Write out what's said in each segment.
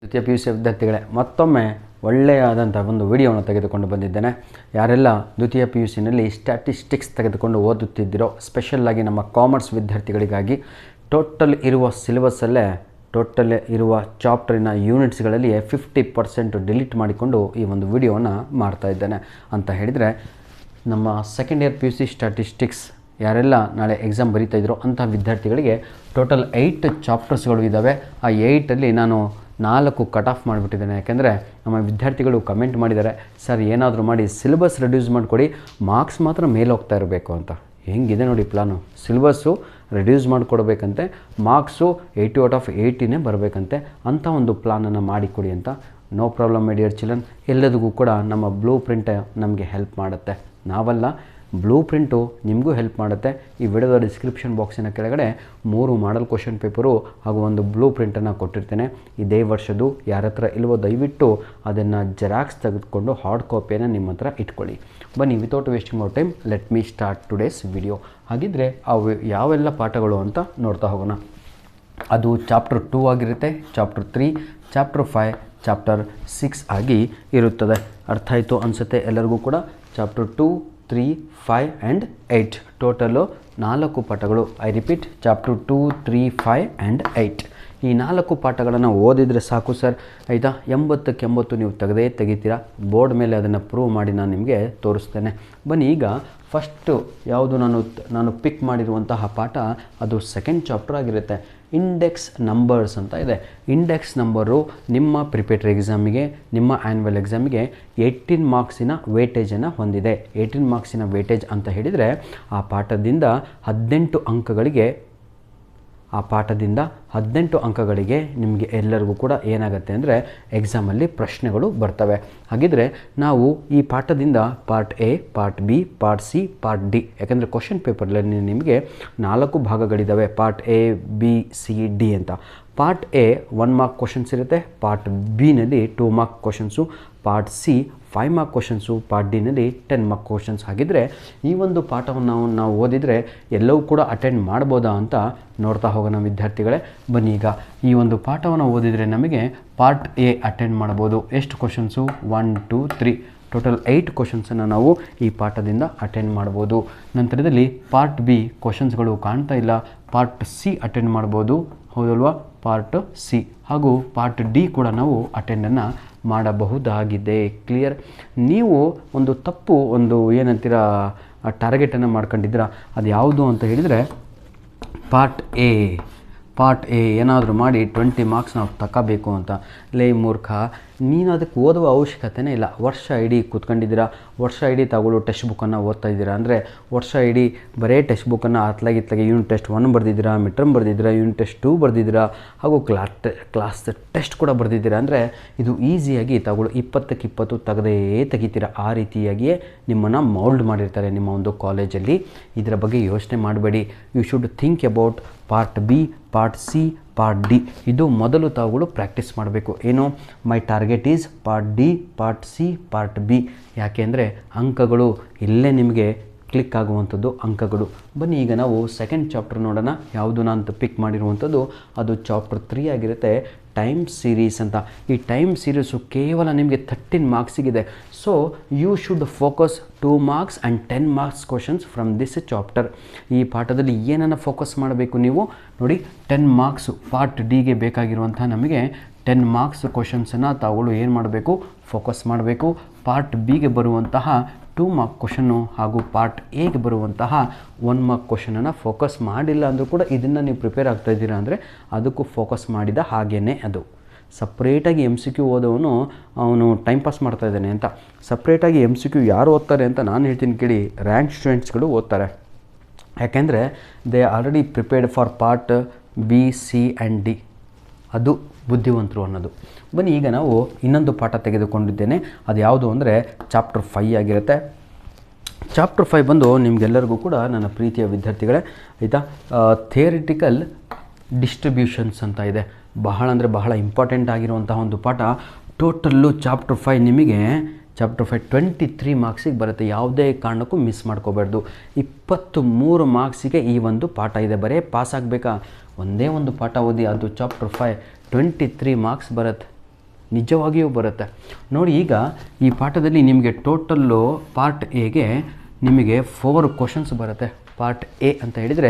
ದ್ವಿತೀಯ P U C ವಿದ್ಯಾರ್ಥಿಗಳೇ, ಮತ್ತೊಮ್ಮೆ ಒಳ್ಳೆಯದಾದಂಥ ಒಂದು ವಿಡಿಯೋವನ್ನು ತೆಗೆದುಕೊಂಡು ಬಂದಿದ್ದೇನೆ. ಯಾರೆಲ್ಲ ದ್ವಿತೀಯ ಪಿ ಯು ಸಿನಲ್ಲಿ ಸ್ಟ್ಯಾಟಿಸ್ಟಿಕ್ಸ್ ತೆಗೆದುಕೊಂಡು ಓದುತ್ತಿದ್ದೀರೋ, ಸ್ಪೆಷಲ್ಲಾಗಿ ನಮ್ಮ ಕಾಮರ್ಸ್ ವಿದ್ಯಾರ್ಥಿಗಳಿಗಾಗಿ ಟೋಟಲ್ ಇರುವ ಸಿಲೆಬಸ್ಸಲ್ಲೇ ಟೋಟಲ್ ಇರುವ ಚಾಪ್ಟರಿನ ಯೂನಿಟ್ಸ್ಗಳಲ್ಲಿ 50% ಡಿಲೀಟ್ ಮಾಡಿಕೊಂಡು ಈ ಒಂದು ವಿಡಿಯೋವನ್ನು ಮಾಡ್ತಾ ಇದ್ದೇನೆ. ಅಂತ ಹೇಳಿದರೆ ನಮ್ಮ second year P U C statistics ಯಾರೆಲ್ಲ ನಾಳೆ ಎಕ್ಸಾಮ್ ಬರೀತಾ ಇದ್ರೋ ಅಂಥ ವಿದ್ಯಾರ್ಥಿಗಳಿಗೆ ಟೋಟಲ್ 8 ಚಾಪ್ಟರ್ಸ್ಗಳು ಇದ್ದಾವೆ. ಆ 8ಅಲ್ಲಿ ನಾನು 4 ಕಟ್ ಆಫ್ ಮಾಡಿಬಿಟ್ಟಿದ್ದೇನೆ. ಯಾಕೆಂದರೆ ನಮ್ಮ ವಿದ್ಯಾರ್ಥಿಗಳು ಕಮೆಂಟ್ ಮಾಡಿದ್ದಾರೆ, ಸರ್ ಏನಾದರೂ ಮಾಡಿ ಸಿಲೆಬಸ್ ರೆಡ್ಯೂಸ್ ಮಾಡಿಕೊಡಿ, ಮಾರ್ಕ್ಸ್ ಮಾತ್ರ ಮೇಲೆ ಹೋಗ್ತಾ ಇರಬೇಕು ಅಂತ. ಹೆಂಗಿದೆ ನೋಡಿ ಪ್ಲಾನು. ಸಿಲೆಬಸ್ಸು ರೆಡ್ಯೂಸ್ ಮಾಡಿಕೊಡ್ಬೇಕಂತೆ, ಮಾರ್ಕ್ಸು 80 ಔಟ್ ಆಫ್ 80 ಬರಬೇಕಂತೆ. ಅಂಥ ಒಂದು ಪ್ಲಾನನ್ನು ಮಾಡಿಕೊಡಿ ಅಂತ. No problem my dear children. ಎಲ್ಲದಕ್ಕೂ ಕೂಡ ನಮ್ಮ ಬ್ಲೂ ಪ್ರಿಂಟ್ ನಮಗೆ ಹೆಲ್ಪ್ ಮಾಡುತ್ತೆ. ನಾವಲ್ಲ, ಬ್ಲೂ ಪ್ರಿಂಟು ನಿಮಗೂ ಹೆಲ್ಪ್ ಮಾಡುತ್ತೆ. ಈ ವಿಡಿಯೋದ ಡಿಸ್ಕ್ರಿಪ್ಷನ್ ಬಾಕ್ಸಿನ ಕೆಳಗಡೆ 3 ಮಾಡಲ್ ಕ್ವಶನ್ ಪೇಪರು ಹಾಗೂ ಒಂದು ಬ್ಲೂ ಪ್ರಿಂಟನ್ನು ಕೊಟ್ಟಿರ್ತೇನೆ. ಇದೇ ವರ್ಷದ್ದು ಯಾರ ಹತ್ರ ಇಲ್ವೋ ದಯವಿಟ್ಟು ಅದನ್ನು ಜೆರಾಕ್ಸ್ ತೆಗೆದುಕೊಂಡು ಹಾರ್ಡ್ ಕಾಪಿಯನ್ನು ನಿಮ್ಮ ಹತ್ರ ಇಟ್ಕೊಳ್ಳಿ. ಬನ್ನಿ, without wasting our time let me start today's video. ಹಾಗಿದ್ದರೆ ಅವು ಯಾವೆಲ್ಲ ಪಾಠಗಳು ಅಂತ ನೋಡ್ತಾ ಹೋಗೋಣ. ಅದು ಚಾಪ್ಟರ್ 2 ಆಗಿರುತ್ತೆ, ಚಾಪ್ಟರ್ 3, ಚಾಪ್ಟರ್ 5, ಚಾಪ್ಟರ್ 6 ಆಗಿ ಇರುತ್ತದೆ. ಅರ್ಥ ಆಯಿತು ಅನಿಸುತ್ತೆ ಎಲ್ಲರಿಗೂ ಕೂಡ. ಚಾಪ್ಟರ್ 2, 3, 5 ಆ್ಯಂಡ್ 8 ಟೋಟಲು 4 ಪಾಠಗಳು. I repeat, chapter 2, 3, 5 and 8. ಈ 4 ಪಾಠಗಳನ್ನು ಓದಿದರೆ ಸಾಕು ಸರ್, ಆಯಿತಾ. 80ಕ್ಕೆ 80 ನೀವು ತೆಗಿತೀರಾ. ಬೋರ್ಡ್ ಮೇಲೆ ಅದನ್ನು ಪ್ರೂವ್ ಮಾಡಿ ನಾನು ನಿಮಗೆ ತೋರಿಸ್ತೇನೆ. ಬನ್ನಿ, ಈಗ ಫಸ್ಟು ಯಾವುದು ನಾನು ಪಿಕ್ ಮಾಡಿರುವಂತಹ ಪಾಠ ಅದು ಸೆಕೆಂಡ್ ಚಾಪ್ಟರ್ ಆಗಿರುತ್ತೆ. ಇಂಡೆಕ್ಸ್ ನಂಬರ್ಸ್ ಅಂತ ಇದೆ. ಇಂಡೆಕ್ಸ್ ನಂಬರು ನಿಮ್ಮ ಪ್ರಿಪೇಟರಿ ಎಕ್ಸಾಮಿಗೆ, ನಿಮ್ಮ ಆ್ಯನ್ಯುವಲ್ ಎಕ್ಸಾಮಿಗೆ 18 ಮಾರ್ಕ್ಸಿನ ವೇಟೇಜನ್ನು ಹೊಂದಿದೆ. 18 ಮಾರ್ಕ್ಸಿನ ವೇಟೇಜ್ ಅಂತ ಹೇಳಿದರೆ ಆ ಪಾಠದಿಂದ 18 ಅಂಕಗಳಿಗೆ ನಿಮಗೆ ಎಲ್ಲರಿಗೂ ಕೂಡ ಏನಾಗುತ್ತೆ ಅಂದರೆ ಎಕ್ಸಾಮಲ್ಲಿ ಪ್ರಶ್ನೆಗಳು ಬರ್ತವೆ. ಹಾಗಿದ್ರೆ ನಾವು ಈ ಪಾಠದಿಂದ part A, part B, part C, part D, ಯಾಕಂದರೆ ಕ್ವಶನ್ ಪೇಪರ್ನಲ್ಲಿ ನಿಮಗೆ 4 ಭಾಗಗಳಿದ್ದಾವೆ, part A, B, C, D ಅಂತ. ಪಾರ್ಟ್ ಎ 1 ಮಾರ್ಕ್ ಕ್ವಶನ್ಸ್ ಇರುತ್ತೆ, ಪಾರ್ಟ್ ಬಿನಲ್ಲಿ 2 mark questions, part C 5 mark questions, part ಡಿನಲ್ಲಿ 10 ಮಾರ್ಕ್ ಕ್ವಶನ್ಸ್. ಹಾಗಿದ್ದರೆ ಈ ಒಂದು ಪಾಠವನ್ನು ನಾವು ಓದಿದರೆ ಎಲ್ಲವೂ ಕೂಡ ಅಟೆಂಡ್ ಮಾಡ್ಬೋದಾ ಅಂತ ನೋಡ್ತಾ ಹೋಗೋಣ ವಿದ್ಯಾರ್ಥಿಗಳೇ. ಬನ್ನಿ, ಈಗ ಈ ಒಂದು ಪಾಠವನ್ನು ಓದಿದರೆ ನಮಗೆ ಪಾರ್ಟ್ ಎ ಅಟೆಂಡ್ ಮಾಡ್ಬೋದು. ಎಷ್ಟು ಕ್ವಶನ್ಸು? 1, 2, 3 ಟೋಟಲ್ 8 ಕ್ವಶನ್ಸನ್ನು ನಾವು ಈ ಪಾಠದಿಂದ ಅಟೆಂಡ್ ಮಾಡ್ಬೋದು. ನಂತರದಲ್ಲಿ ಪಾರ್ಟ್ ಬಿ ಕ್ವಶನ್ಸ್ಗಳು ಕಾಣ್ತಾ ಇಲ್ಲ. ಪಾರ್ಟ್ ಸಿ ಅಟೆಂಡ್ ಮಾಡ್ಬೋದು, ಹೌದಲ್ವಾ? ಪಾರ್ಟ್ ಸಿ ಹಾಗೂ ಪಾರ್ಟ್ ಡಿ ಕೂಡ ನಾವು ಅಟೆಂಡನ್ನು ಮಾಡಬಹುದಾಗಿದೆ. ಕ್ಲಿಯರ್? ನೀವು ಒಂದು ತಪ್ಪು ಏನಂತೀರ ಟಾರ್ಗೆಟನ್ನು ಮಾಡ್ಕೊಂಡಿದ್ದೀರಾ. ಅದು ಯಾವುದು ಅಂತ ಹೇಳಿದರೆ ಪಾರ್ಟ್ ಎ ಏನಾದರೂ ಮಾಡಿ 20 ಮಾರ್ಕ್ಸ್ ನಾವು ತಗೋಬೇಕು ಅಂತ. ಲೇ ಮೂರ್ಖ, ನೀನು ಅದಕ್ಕೆ ಓದುವ ಅವಶ್ಯಕತೆನೇ ಇಲ್ಲ. ವರ್ಷ ಇಡೀ ಕೂತ್ಕೊಂಡಿದ್ದೀರಾ, ವರ್ಷ ಇಡೀ ತಗೊಳ್ಳೋ ಟೆಕ್ಸ್ಟ್ ಬುಕ್ಕನ್ನು ಓದ್ತಾ ಇದ್ದೀರಾ ಅಂದರೆ ವರ್ಷ ಇಡೀ ಬರೀ ಟೆಕ್ಸ್ಟ್ ಬುಕ್ಕನ್ನು ಇತ್ಲಾಗೆ ಯೂನಿಟ್ ಟೆಸ್ಟ್ 1 ಬರೆದಿದ್ದೀರಾ, ಮಿಡ್ ಟರ್ಮ್ ಬರೆದಿದ್ದೀರಾ, ಯೂನಿಟ್ ಟೆಸ್ಟ್ 2 ಬರೆದಿದ್ದೀರಾ ಹಾಗೂ ಕ್ಲಾಸ್ ಟೆಸ್ಟ್ ಕೂಡ ಬರೆದಿದ್ದೀರಾ ಅಂದರೆ ಇದು ಈಸಿಯಾಗಿ ತಗೊಳ್ಳೋ 20ಕ್ಕೆ 20 ತೆಗಿತೀರಾ. ಆ ರೀತಿಯಾಗಿಯೇ ನಿಮ್ಮನ್ನು ಮೌಲ್ಡ್ ಮಾಡಿರ್ತಾರೆ ನಿಮ್ಮ ಒಂದು ಕಾಲೇಜಲ್ಲಿ. ಇದರ ಬಗ್ಗೆ ಯೋಚನೆ ಮಾಡಬೇಡಿ. You should think about part B, part C, part D. ಇದು ಮೊದಲು ತಾವುಗಳು ಪ್ರಾಕ್ಟೀಸ್ ಮಾಡಬೇಕು. ಏನು? My target is part D, part C, part B. ಯಾಕೆ ಅಂದರೆ ಅಂಕಗಳು ಇಲ್ಲೇ ನಿಮಗೆ ಕ್ಲಿಕ್ ಆಗುವಂಥದ್ದು ಅಂಕಗಳು. ಬನ್ನಿ, ಈಗ ನಾವು ಸೆಕೆಂಡ್ ಚಾಪ್ಟರ್ ನೋಡೋಣ. ಯಾವುದು ನಾನು ಪಿಕ್ ಮಾಡಿರುವಂಥದ್ದು ಅದು ಚಾಪ್ಟರ್ 3 ಆಗಿರುತ್ತೆ, ಟೈಮ್ ಸೀರೀಸ್ ಅಂತ. ಈ ಟೈಮ್ ಸೀರೀಸು ಕೇವಲ ನಿಮಗೆ 13 ಮಾರ್ಕ್ಸಿಗಿದೆ. So you should focus 2 marks and 10 marks questions from this chapter. ಈ ಪಾಠದಲ್ಲಿ ಏನನ್ನು ಫೋಕಸ್ ಮಾಡಬೇಕು ನೀವು ನೋಡಿ. 10 ಮಾರ್ಕ್ಸು ಪಾರ್ಟ್ ಡಿಗೆ ಬೇಕಾಗಿರುವಂತಹ ನಮಗೆ 10 ಮಾರ್ಕ್ಸ್ ಕ್ವಶನ್ಸನ್ನು ತಾವುಗಳು ಏನು ಮಾಡಬೇಕು? ಫೋಕಸ್ ಮಾಡಬೇಕು. ಪಾರ್ಟ್ ಬಿಗೆ ಬರುವಂತಹ 2 ಮಾರ್ಕ್ ಕ್ವಶನ್ನು ಹಾಗೂ ಪಾರ್ಟ್ ಎಗೆ ಬರುವಂತಹ 1 ಮಾರ್ಕ್ ಕ್ವಶನನ್ನು ಫೋಕಸ್ ಮಾಡಿಲ್ಲ ಅಂದರೂ ಕೂಡ ಇದನ್ನು ನೀವು ಪ್ರಿಪೇರ್ ಆಗ್ತಾ ಇದ್ದೀರಾ ಅಂದರೆ ಅದಕ್ಕೂ ಫೋಕಸ್ ಮಾಡಿದ ಹಾಗೇ. ಅದು ಸಪ್ರೇಟಾಗಿ MCQ ಓದೋನು ಅವನು ಟೈಮ್ ಪಾಸ್ ಮಾಡ್ತಾ ಇದ್ದಾನೆ ಅಂತ. ಸಪ್ರೇಟಾಗಿ MCQ ಯಾರು ಓದ್ತಾರೆ ಅಂತ ನಾನು ಹೇಳ್ತೀನಿ ಕೇಳಿ. ರ್ಯಾಂಕ್ ಸ್ಟೂಡೆಂಟ್ಸ್ಗಳು ಓದ್ತಾರೆ. ಯಾಕೆಂದರೆ they already prepared for part B, C and D. ಅದು ಬುದ್ಧಿವಂತರು ಅನ್ನೋದು. ಬನ್ನಿ, ಈಗ ನಾವು ಇನ್ನೊಂದು ಪಾಠ ತೆಗೆದುಕೊಂಡಿದ್ದೇನೆ. ಅದು ಯಾವುದು ಅಂದರೆ ಚಾಪ್ಟರ್ 5 ಆಗಿರುತ್ತೆ. ಚಾಪ್ಟರ್ 5 ಬಂದು ನಿಮಗೆಲ್ಲರಿಗೂ ಕೂಡ ನನ್ನ ಪ್ರೀತಿಯ ವಿದ್ಯಾರ್ಥಿಗಳೇ, ಆಯಿತಾ, ಥಿಯರಿಟಿಕಲ್ ಡಿಸ್ಟ್ರಿಬ್ಯೂಷನ್ಸ್ ಅಂತ ಇದೆ. ಬಹಳ ಅಂದರೆ ಬಹಳ ಇಂಪಾರ್ಟೆಂಟ್ ಆಗಿರುವಂತಹ ಒಂದು ಪಾಠ. ಟೋಟಲ್ಲು ಚಾಪ್ಟರ್ 5 ನಿಮಗೆ ಚಾಪ್ಟರ್ 5 23 ಮಾರ್ಕ್ಸಿಗೆ ಬರುತ್ತೆ. ಯಾವುದೇ ಕಾರಣಕ್ಕೂ ಮಿಸ್ ಮಾಡ್ಕೋಬಾರ್ದು. 23 ಮಾರ್ಕ್ಸಿಗೆ ಈ ಒಂದು ಪಾಠ ಇದೆ. ಬರೀ ಪಾಸ್ ಆಗಬೇಕಾ? ಒಂದೇ ಒಂದು ಪಾಠ ಓದಿ, ಅದು ಚಾಪ್ಟರ್ 5 23 ಮಾರ್ಕ್ಸ್ ಬರುತ್ತೆ. ನಿಜವಾಗಿಯೂ ಬರುತ್ತೆ ನೋಡಿ. ಈಗ ಈ ಪಾಠದಲ್ಲಿ ನಿಮಗೆ ಟೋಟಲ್ಲು ಪಾರ್ಟ್ ಎಗೆ ನಿಮಗೆ 4 ಕ್ವಶನ್ಸ್ ಬರುತ್ತೆ. ಪಾರ್ಟ್ ಎ ಅಂತ ಹೇಳಿದರೆ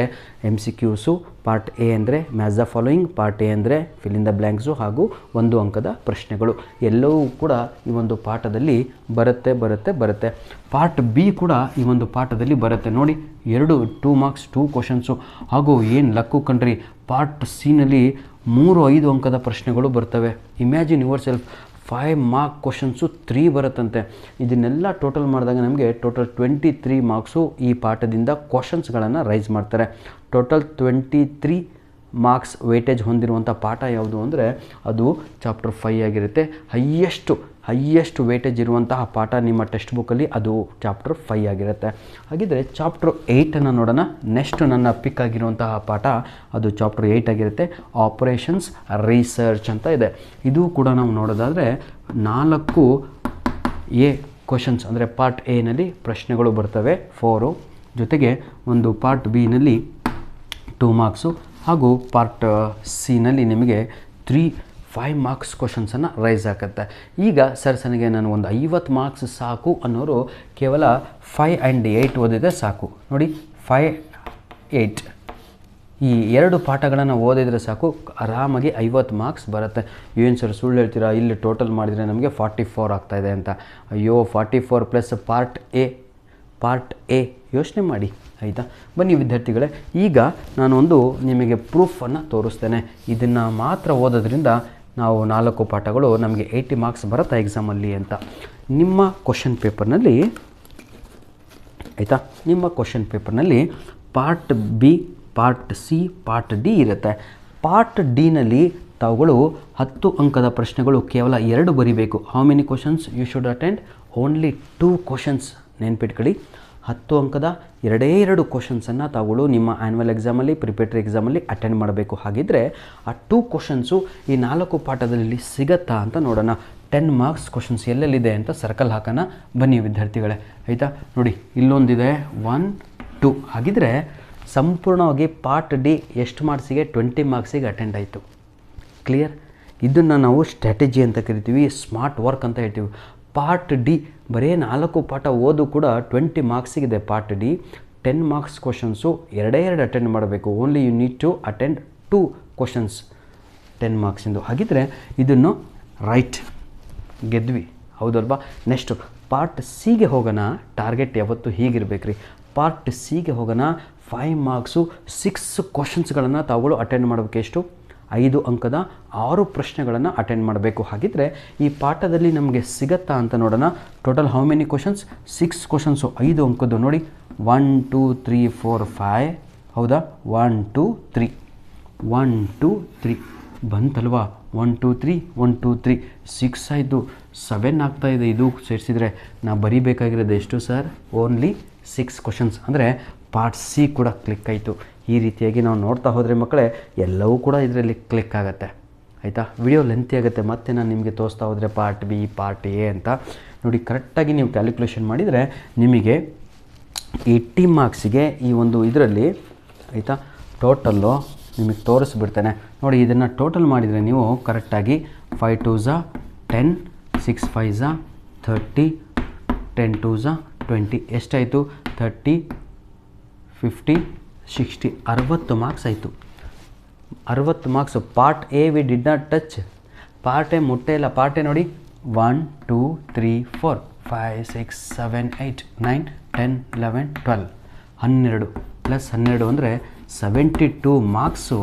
MCQಸು, ಪಾರ್ಟ್ ಎ ಅಂದರೆ match the following, part A ಅಂದರೆ ಫಿಲ್ ಇನ್ ದ ಬ್ಲ್ಯಾಂಕ್ಸು ಹಾಗೂ 1 ಅಂಕದ ಪ್ರಶ್ನೆಗಳು ಎಲ್ಲವೂ ಕೂಡ ಈ ಒಂದು ಪಾಠದಲ್ಲಿ ಬರುತ್ತೆ. ಪಾರ್ಟ್ ಬಿ ಕೂಡ ಈ ಒಂದು ಪಾಠದಲ್ಲಿ ಬರುತ್ತೆ ನೋಡಿ. 2 ಮಾರ್ಕ್ಸ್ 2 ಕ್ವಶನ್ಸು ಹಾಗೂ ಏನು ಲಕ್ಕು ಕಣ್ರಿ, ಪಾರ್ಟ್ ಸಿನಲ್ಲಿ 3-5 ಅಂಕದ ಪ್ರಶ್ನೆಗಳು ಬರ್ತವೆ. Imagine your self 5 mark questions 3 ಬರುತ್ತಂತೆ. ಇದನ್ನೆಲ್ಲ ಟೋಟಲ್ ಮಾಡಿದಾಗ ನಮಗೆ ಟೋಟಲ್ 23 ಮಾರ್ಕ್ಸು ಈ ಪಾಠದಿಂದ ಕ್ವಶನ್ಸ್ಗಳನ್ನು ರೈಸ್ ಮಾಡ್ತಾರೆ. ಟೋಟಲ್ 23 ಮಾರ್ಕ್ಸ್ ವೇಟೇಜ್ ಹೊಂದಿರುವಂಥ ಪಾಠ ಯಾವುದು ಅಂದರೆ ಅದು ಚಾಪ್ಟರ್ 5 ಆಗಿರುತ್ತೆ. ಹೈಯೆಸ್ಟ್ ವೇಟೇಜ್ ಇರುವಂತಹ ಪಾಠ ನಿಮ್ಮ ಟೆಕ್ಸ್ಟ್ ಬುಕ್ಕಲ್ಲಿ ಅದು ಚಾಪ್ಟರ್ 5 ಆಗಿರುತ್ತೆ. ಹಾಗಿದ್ದರೆ ಚಾಪ್ಟರ್ 8ಅನ್ನು ನೋಡೋಣ. ನೆಕ್ಸ್ಟ್ ನನ್ನ ಪಿಕ್ ಆಗಿರುವಂತಹ ಪಾಠ ಅದು ಚಾಪ್ಟರ್ 8 ಆಗಿರುತ್ತೆ. ಆಪರೇಷನ್ಸ್ ರಿಸರ್ಚ್ ಅಂತ ಇದೆ. ಇದು ಕೂಡ ನಾವು ನೋಡೋದಾದರೆ 4 ಕ್ವಶನ್ಸ್ ಅಂದರೆ ಪಾರ್ಟ್ ಎನಲ್ಲಿ ಪ್ರಶ್ನೆಗಳು ಬರ್ತವೆ 4, ಜೊತೆಗೆ ಒಂದು ಪಾರ್ಟ್ ಬಿನಲ್ಲಿ 2 ಮಾರ್ಕ್ಸು ಹಾಗೂ ಪಾರ್ಟ್ ಸಿನಲ್ಲಿ ನಿಮಗೆ 5 ಮಾರ್ಕ್ಸ್ ಕ್ವಶನ್ಸನ್ನು ರೈಸ್ ಆಗುತ್ತೆ. ಈಗ ಸರಸನಿಗೆ ನಾನು ಒಂದು 50 ಮಾರ್ಕ್ಸ್ ಸಾಕು ಅನ್ನೋರು ಕೇವಲ 5 and 8 ಓದಿದ್ರೆ ಸಾಕು ನೋಡಿ. 5, 8 ಈ 2 ಪಾಠಗಳನ್ನು ಓದಿದರೆ ಸಾಕು, ಆರಾಮಾಗಿ 50 ಮಾರ್ಕ್ಸ್ ಬರುತ್ತೆ. ಏನು ಸರ್ ಸುಳ್ಳು ಹೇಳ್ತೀರಾ, ಇಲ್ಲಿ ಟೋಟಲ್ ಮಾಡಿದರೆ ನಮಗೆ 44 ಆಗ್ತಾಯಿದೆ ಅಂತ. ಅಯ್ಯೋ 44 ಪ್ಲಸ್ ಪಾರ್ಟ್ ಎ ಯೋಚನೆ ಮಾಡಿ ಆಯಿತಾ. ಬನ್ನಿ ವಿದ್ಯಾರ್ಥಿಗಳೇ, ಈಗ ನಾನೊಂದು ನಿಮಗೆ ಪ್ರೂಫನ್ನು ತೋರಿಸ್ತೇನೆ. ಇದನ್ನು ಮಾತ್ರ ಓದೋದ್ರಿಂದ ನಾವು 4 ಪಾಠಗಳು ನಮಗೆ 80 ಮಾರ್ಕ್ಸ್ ಬರುತ್ತೆ ಎಕ್ಸಾಮಲ್ಲಿ ಅಂತ. ನಿಮ್ಮ ಕ್ವಶನ್ ಪೇಪರ್ನಲ್ಲಿ ಆಯಿತಾ, ನಿಮ್ಮ ಕ್ವಶನ್ ಪೇಪರ್ನಲ್ಲಿ part B, part C, part D ಇರುತ್ತೆ. ಪಾರ್ಟ್ ಡಿನಲ್ಲಿ ತಾವುಗಳು 10 ಅಂಕದ ಪ್ರಶ್ನೆಗಳು ಕೇವಲ 2 ಬರಿಬೇಕು. How many questions you should attend? Only 2 questions. ನೆನ್ಪಿಟ್ಕೊಳ್ಳಿ, 10 ಅಂಕದ 2 ಕ್ವಶನ್ಸನ್ನು ತಾವುಗಳು ನಿಮ್ಮ ಆ್ಯನ್ಯುವಲ್ ಎಕ್ಸಾಮಲ್ಲಿ, ಪ್ರಿಪೇಟರಿ ಎಕ್ಸಾಮಲ್ಲಿ ಅಟೆಂಡ್ ಮಾಡಬೇಕು. ಹಾಗಿದ್ದರೆ ಆ 2 ಕ್ವಶನ್ಸು ಈ 4 ಪಾಠದಲ್ಲಿ ಸಿಗತ್ತಾ ಅಂತ ನೋಡೋಣ. 10 ಮಾರ್ಕ್ಸ್ ಕ್ವಶನ್ಸ್ ಎಲ್ಲೆಲ್ಲಿದೆ ಅಂತ ಸರ್ಕಲ್ ಹಾಕೋಣ. ಬನ್ನಿ ವಿದ್ಯಾರ್ಥಿಗಳೇ ಆಯಿತಾ. ನೋಡಿ ಇಲ್ಲೊಂದಿದೆ 1, 2. ಹಾಗಿದ್ರೆ ಸಂಪೂರ್ಣವಾಗಿ ಪಾರ್ಟ್ ಡಿ ಎಷ್ಟು ಮಾರ್ಕ್ಸಿಗೆ? 20 ಮಾರ್ಕ್ಸಿಗೆ ಅಟೆಂಡ್ ಆಯಿತು. ಕ್ಲಿಯರ್? ಇದನ್ನು ನಾವು ಸ್ಟ್ರಾಟಜಿ ಅಂತ ಕರಿತೀವಿ, ಸ್ಮಾರ್ಟ್ ವರ್ಕ್ ಅಂತ ಹೇಳ್ತೀವಿ. ಪಾರ್ಟ್ ಡಿ ಬರೀ 4 ಪಾಠ ಓದು ಕೂಡ 20 ಮಾರ್ಕ್ಸಿಗಿದೆ. Part D 10 marks questions 2 attend ಮಾಡಬೇಕು. Only you need to attend 2 questions 10 ಮಾರ್ಕ್ಸಿಂದು. ಹಾಗಿದ್ದರೆ ಇದನ್ನು ರೈಟ್ ಗೆದ್ವಿ, ಹೌದಲ್ವಾ? ನೆಕ್ಸ್ಟು ಪಾರ್ಟ್ ಸಿಗೆ ಹೋಗೋಣ. ಟಾರ್ಗೆಟ್ ಯಾವತ್ತು ಹೀಗಿರ್ಬೇಕು ರೀ. ಪಾರ್ಟ್ ಸಿಗೆ ಹೋಗೋಣ. 5 ಮಾರ್ಕ್ಸು 6 ಕ್ವಶನ್ಸ್ಗಳನ್ನು ತಾವುಗಳು ಅಟೆಂಡ್ ಮಾಡಬೇಕು. ಎಷ್ಟು? 5 ಅಂಕದ 6 ಪ್ರಶ್ನೆಗಳನ್ನು ಅಟೆಂಡ್ ಮಾಡಬೇಕು. ಹಾಗಿದ್ದರೆ ಈ ಪಾಠದಲ್ಲಿ ನಮಗೆ ಸಿಗತ್ತಾ ಅಂತ ನೋಡೋಣ. Total how many questions? 6 questions 5 ಅಂಕದ್ದು ನೋಡಿ. 1, 2, 3, 4, 5 ಹೌದಾ? 1, 2, 3 1, 2, 3 ಬಂತಲ್ವಾ? 1, 2, 3 1, 2, 3 6 ಆಯಿತು. 7 ಆಗ್ತಾಯಿದೆ. ಇದು ಸೇರಿಸಿದರೆ ನಾವು ಬರೀಬೇಕಾಗಿರೋದು ಎಷ್ಟು ಸರ್? Only 6 questions. ಅಂದರೆ ಪಾರ್ಟ್ ಸಿ ಕೂಡ ಕ್ಲಿಕ್ ಆಯಿತು. ಈ ರೀತಿಯಾಗಿ ನಾವು ನೋಡ್ತಾ ಹೋದರೆ ಮಕ್ಕಳೇ ಎಲ್ಲವೂ ಕೂಡ ಇದರಲ್ಲಿ ಕ್ಲಿಕ್ ಆಗುತ್ತೆ ಆಯಿತಾ. ವಿಡಿಯೋ ಲೆಂತಿ ಆಗುತ್ತೆ, ಮತ್ತು ನಾನು ನಿಮಗೆ ತೋರಿಸ್ತಾ ಹೋದರೆ ಪಾರ್ಟ್ ಬಿ, ಪಾರ್ಟ್ ಎ ಅಂತ ನೋಡಿ. ಕರೆಕ್ಟಾಗಿ ನೀವು ಕ್ಯಾಲ್ಕುಲೇಷನ್ ಮಾಡಿದರೆ ನಿಮಗೆ 80 ಮಾರ್ಕ್ಸಿಗೆ ಈ ಒಂದು ಇದರಲ್ಲಿ ಆಯಿತಾ ಟೋಟಲ್ಲು ನಿಮಗೆ ತೋರಿಸ್ಬಿಡ್ತೇನೆ ನೋಡಿ. ಇದನ್ನು ಟೋಟಲ್ ಮಾಡಿದರೆ ನೀವು ಕರೆಕ್ಟಾಗಿ 5 2s 10, 6 5s 30, 10 2s 20 ಎಷ್ಟಾಯಿತು? 30, 50, 60 60 ಮಾರ್ಕ್ಸ್ ಆಯಿತು. 60 marks. Part A we did not touch. Part A ಮುಟ್ಟೆ ಇಲ್ಲ. ಪಾರ್ಟ್ ಎ ನೋಡಿ 1, 2, 3, 4, 5, 6, 7, 8, 9, 10, 11, 12 12 ಪ್ಲಸ್ 12 ಅಂದರೆ 72 ಮಾರ್ಕ್ಸು.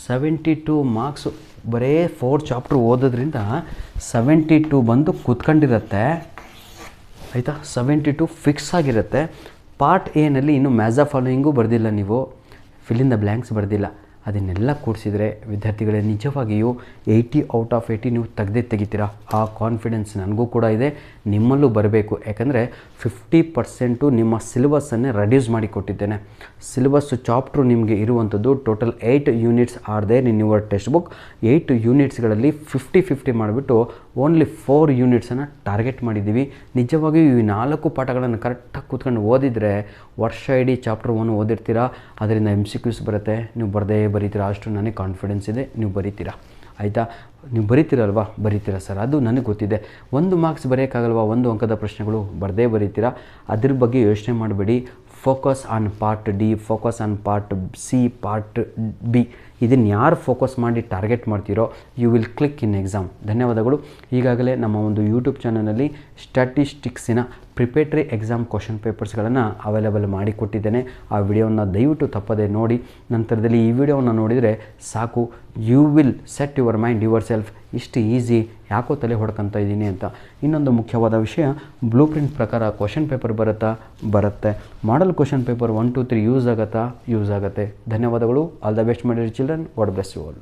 72 ಮಾರ್ಕ್ಸು ಬರೀ 4 ಚಾಪ್ಟ್ರ್ ಓದೋದ್ರಿಂದ 72 ಬಂದು ಕೂತ್ಕೊಂಡಿರುತ್ತೆ ಆಯಿತಾ. 72 ಫಿಕ್ಸ್ ಆಗಿರುತ್ತೆ. ಪಾರ್ಟ್ ಎನಲ್ಲಿ ಇನ್ನೂ ಮ್ಯಾಚ್ ದ ಫಾಲೋಯಿಂಗು ಬರೆದಿಲ್ಲ, ನೀವು ಫಿಲ್ ಇನ್ ದ ಬ್ಲ್ಯಾಂಕ್ಸ್ ಬರೆದಿಲ್ಲ. ಅದನ್ನೆಲ್ಲ ಕೂಡಿಸಿದರೆ ವಿದ್ಯಾರ್ಥಿಗಳೇ ನಿಜವಾಗಿಯೂ 80 ಔಟ್ ಆಫ್ 80 ನೀವು ತೆಗಿತೀರಾ. ಆ ಕಾನ್ಫಿಡೆನ್ಸ್ ನನಗೂ ಕೂಡ ಇದೆ, ನಿಮ್ಮಲ್ಲೂ ಬರಬೇಕು. ಯಾಕಂದರೆ 50% ನಿಮ್ಮ ಸಿಲೆಬಸ್ಸನ್ನೇ ರೆಡ್ಯೂಸ್ ಮಾಡಿ ಕೊಟ್ಟಿದ್ದೇನೆ. ಸಿಲೆಬಸ್ ಚಾಪ್ಟ್ರು ನಿಮಗೆ ಇರುವಂಥದ್ದು total 8 units are there in your textbook. 8 ಯೂನಿಟ್ಸ್ಗಳಲ್ಲಿ 50-50 ಮಾಡಿಬಿಟ್ಟು ಓನ್ಲಿ 4 ಯೂನಿಟ್ಸನ್ನು ಟಾರ್ಗೆಟ್ ಮಾಡಿದ್ದೀವಿ. ನಿಜವಾಗಿಯೂ ಈ 4 ಪಾಠಗಳನ್ನು ಕರೆಕ್ಟಾಗಿ ಕೂತ್ಕೊಂಡು ಓದಿದರೆ ವರ್ಷ ಇಡೀ ಚಾಪ್ಟರ್ 1 ಓದಿರ್ತೀರಾ. ಅದರಿಂದ MCQs ಬರುತ್ತೆ, ನೀವು ಬರದೇ ಬರೀತೀರಾ. ಅಷ್ಟು ನನಗೆ ಕಾನ್ಫಿಡೆನ್ಸ್ ಇದೆ, ನೀವು ಬರೀತೀರಾ ಆಯಿತಾ. ನೀವು ಬರೀತೀರಲ್ವಾ? ಬರೀತೀರಾ ಸರ್, ಅದು ನನಗೆ ಗೊತ್ತಿದೆ. 1 ಮಾರ್ಕ್ಸ್ ಬರೆಯೋಕ್ಕಾಗಲ್ವಾ? 1 ಅಂಕದ ಪ್ರಶ್ನೆಗಳು ಬರದೇ ಬರೀತೀರಾ. ಅದ್ರ ಬಗ್ಗೆ ಯೋಚನೆ ಮಾಡಬೇಡಿ. Focus on part D, focus on part C, part B. ಇದನ್ನು ಯಾರು ಫೋಕಸ್ ಮಾಡಿ ಟಾರ್ಗೆಟ್ ಮಾಡ್ತೀರೋ you will click in exam. ಧನ್ಯವಾದಗಳು. ಈಗಾಗಲೇ ನಮ್ಮ ಒಂದು ಯೂಟ್ಯೂಬ್ ಚಾನಲಲ್ಲಿ ಸ್ಟ್ಯಾಟಿಸ್ಟಿಕ್ಸಿನ ಪ್ರಿಪೇಟರಿ ಎಕ್ಸಾಮ್ ಕ್ವಶನ್ ಪೇಪರ್ಸ್ಗಳನ್ನು ಅವೈಲೇಬಲ್ ಮಾಡಿಕೊಟ್ಟಿದ್ದೇನೆ. ಆ ವಿಡಿಯೋವನ್ನು ದಯವಿಟ್ಟು ತಪ್ಪದೆ ನೋಡಿ. ನಂತರದಲ್ಲಿ ಈ ವಿಡಿಯೋವನ್ನು ನೋಡಿದರೆ ಸಾಕು, you will set your mind yourself, ಇಷ್ಟು ಈಸಿ, ಯಾಕೋ ತಲೆ ಹೊಡ್ಕೊತ ಇದ್ದೀನಿ ಅಂತ. ಇನ್ನೊಂದು ಮುಖ್ಯವಾದ ವಿಷಯ, ಬ್ಲೂ ಪ್ರಿಂಟ್ ಪ್ರಕಾರ ಕ್ವಶನ್ ಪೇಪರ್ ಬರುತ್ತೆ. ಮಾಡಲ್ ಕ್ವಶನ್ ಪೇಪರ್ 1, 2, 3 ಯೂಸ್ ಆಗುತ್ತೆ. ಧನ್ಯವಾದಗಳು. ಆಲ್ ದ ಬೆಸ್ಟ್ ಮಾಡಿರಿ children. God bless you all.